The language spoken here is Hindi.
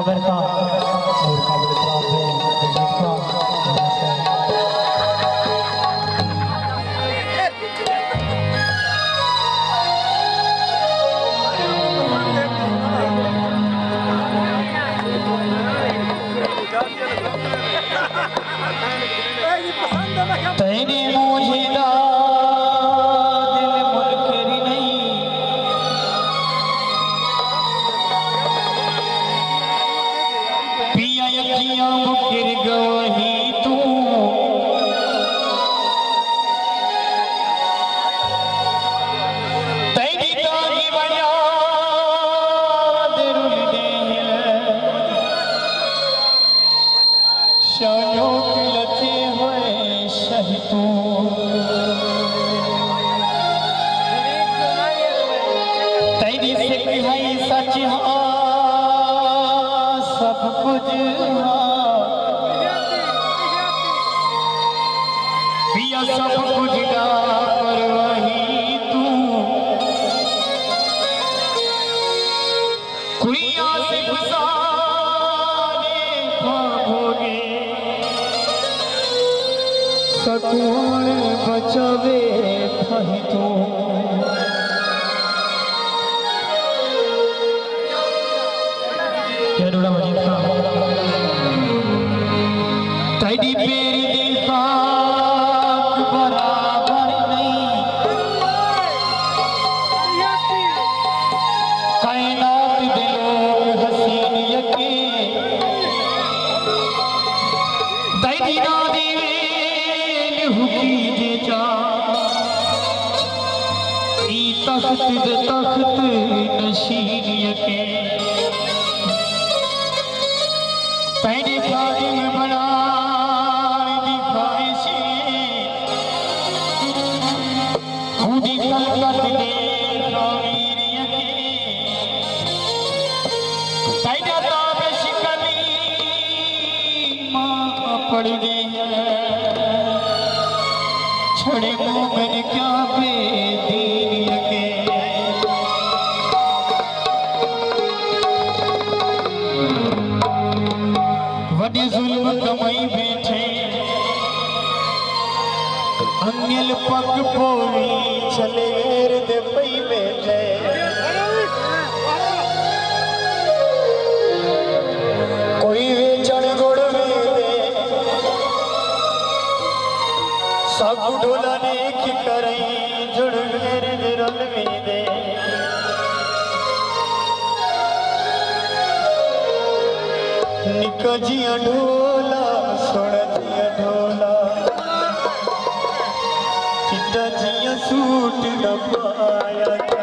सागर का और काबिल इकराम है रंजीत का तेरे मुझे दिल मुनकर नहीं पिया यकियां मुकर गवही तू तेरी दागी बना दिल दे शायों के लथे हुए शहीदू तेरी सिखाई सच सब कुछ पिया सब कुछ ना पर वही तू कोई आसे गुजारे भागोगे सकून बचावे थाही तू क्या ढोला मजीद था तेरी पेरी दी खाक बराबर नहीं कायनात दे लोग हसीन यके तेरी नादी वेल हुकी जे जा ई तख्त दे तख्त नशीन यके तेरे खादिम बना दिखाए से खुदी खलकत दे ज़मीर यके तेरा ताबिश कली माँ पड़ गई है छड़े मोमिन क्या बेदीन यके वॾे ज़ुल्म कमाई बैठे अंगल पग पोवी छलेर दे पई बैठे कोई वेचण गुड़ में दे सब ढोला ने की करई जुड़ मेरे दे रल में दे निका जिया ढोला सोना जिया ढोला चिट्टा जिया सूट न पाया